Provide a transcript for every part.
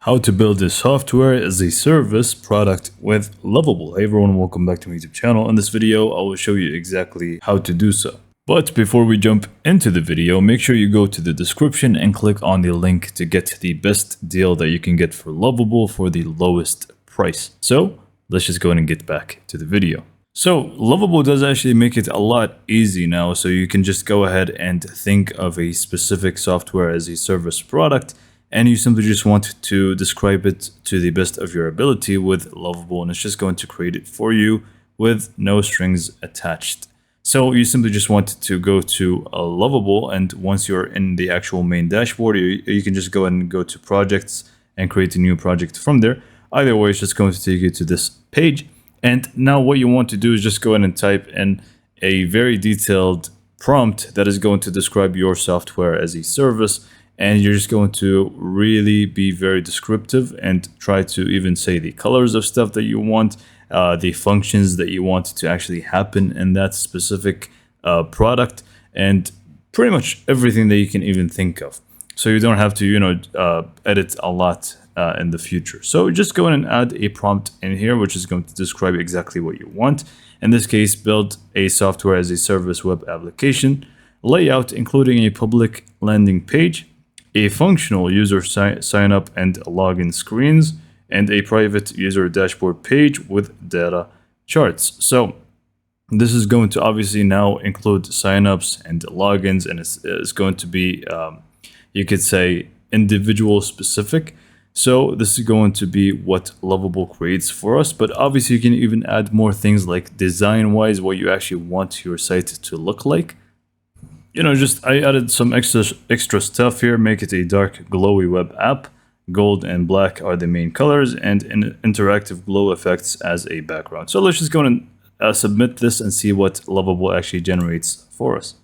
How to build a software as a service product with Lovable. Hey everyone, welcome back to my YouTube channel. In this video, I will show you exactly how to do so. But before we jump into the video, make sure you go to the description and click on the link to get the best deal that you can get for Lovable for the lowest price. So let's just go ahead and get back to the video. So Lovable does actually make it a lot easy now. So you can just go ahead and think of a specific software as a service product, and you simply just want to describe it to the best of your ability with Lovable, and it's just going to create it for you with no strings attached. So you simply just want to go to Lovable, and once you're in the actual main dashboard, you can just go ahead and go to projects and create a new project from there. Either way, it's just going to take you to this page. And now what you want to do is just go ahead and type in a very detailed prompt that is going to describe your software as a service. And you're just going to really be very descriptive and try to even say the colors of stuff that you want, the functions that you want to actually happen in that specific product, and pretty much everything that you can even think of. So you don't have to, edit a lot in the future. So just go in and add a prompt in here, which is going to describe exactly what you want. In this case, build a software as a service web application, layout including a public landing page, a functional user sign up and login screens, and a private user dashboard page with data charts. So this is going to obviously now include signups and logins, and it's going to be, you could say, individual specific. So this is going to be what Lovable creates for us, but obviously you can even add more things like design wise, what you actually want your site to look like. I added some extra stuff here. Make it a dark glowy web app. Gold and black are the main colors, and interactive glow effects as a background. So let's just go and submit this and see what Lovable actually generates for us.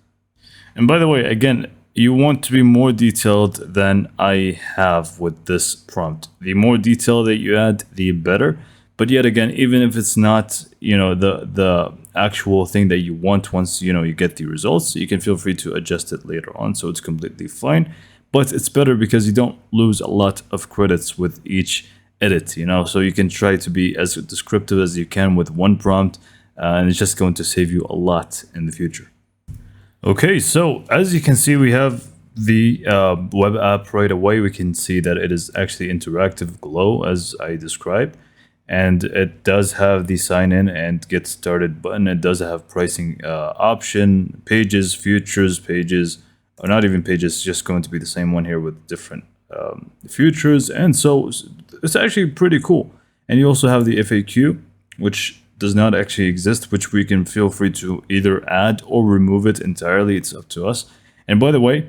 And by the way, again, you want to be more detailed than I have with this prompt. The more detail that you add, the better. But yet again, even if it's not, the actual thing that you want, once you get the results, you can feel free to adjust it later on. So it's completely fine. But it's better because you don't lose a lot of credits with each edit, So you can try to be as descriptive as you can with one prompt, and it's just going to save you a lot in the future. Okay, so as you can see, we have the web app right away. We can see that it is actually interactive glow as I described. And it does have the sign in and get started button. It does have pricing option, pages, futures, pages, or not even pages. It's just going to be the same one here with different futures. And so it's actually pretty cool. And you also have the FAQ, which does not actually exist, which we can feel free to either add or remove it entirely. It's up to us. And by the way,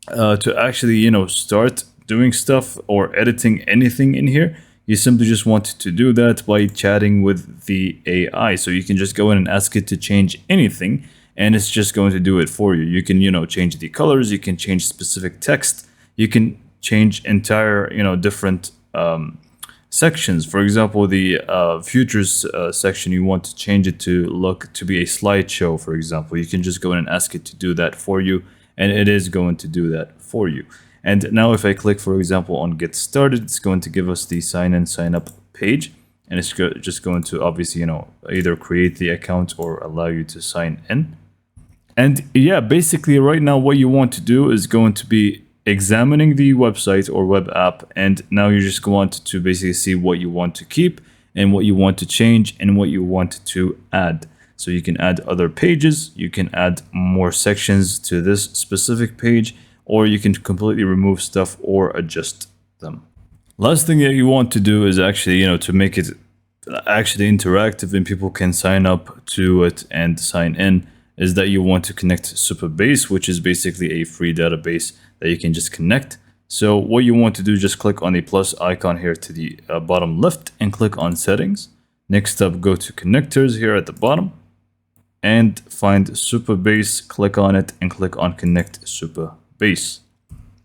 to actually, start doing stuff or editing anything in here, you simply just want to do that by chatting with the AI. So you can just go in and ask it to change anything, and it's just going to do it for you. You can, change the colors, you can change specific text, you can change entire, different sections. For example, the futures section, you want to change it to look to be a slideshow, for example. You can just go in and ask it to do that for you, and it is going to do that for you. And now if I click, for example, on get started, it's going to give us the sign in, sign up page. And it's just going to obviously, either create the account or allow you to sign in. And yeah, basically right now what you want to do is going to be examining the website or web app. And now you just want to basically see what you want to keep and what you want to change and what you want to add. So you can add other pages, you can add more sections to this specific page, or you can completely remove stuff or adjust them. Last thing that you want to do is actually, to make it actually interactive and people can sign up to it and sign in, is that you want to connect Supabase, which is basically a free database that you can just connect. So what you want to do, just click on the plus icon here to the bottom left and click on settings. Next up, go to connectors here at the bottom and find Supabase, click on it and click on connect Supabase.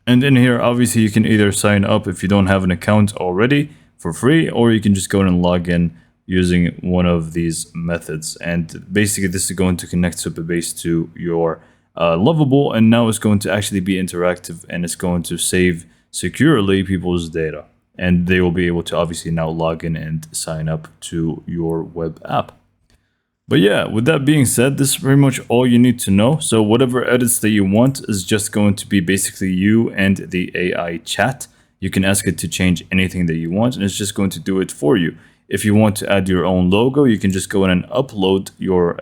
And in here, obviously, you can either sign up if you don't have an account already for free, or you can just go and log in using one of these methods. And basically, this is going to connect Supabase to your Lovable, and now it's going to actually be interactive and it's going to save securely people's data. and they will be able to obviously now log in and sign up to your web app. But yeah, with that being said, this is pretty much all you need to know. So whatever edits that you want is just going to be basically you and the AI chat. You can ask it to change anything that you want, and it's just going to do it for you. If you want to add your own logo, you can just go in and upload your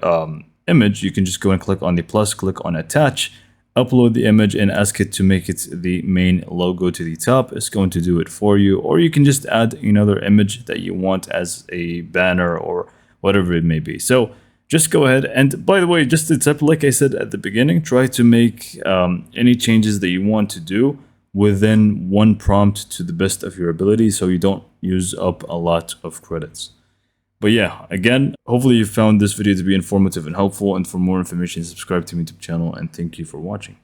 image. You can just go and click on the plus, click on attach, upload the image, and ask it to make it the main logo to the top. It's going to do it for you. Or you can just add another image that you want as a banner or whatever it may be. So just go ahead. And by the way, just a tip, like I said at the beginning, try to make any changes that you want to do within one prompt to the best of your ability, so you don't use up a lot of credits. But yeah, again, hopefully you found this video to be informative and helpful. And for more information, subscribe to my YouTube channel, and thank you for watching.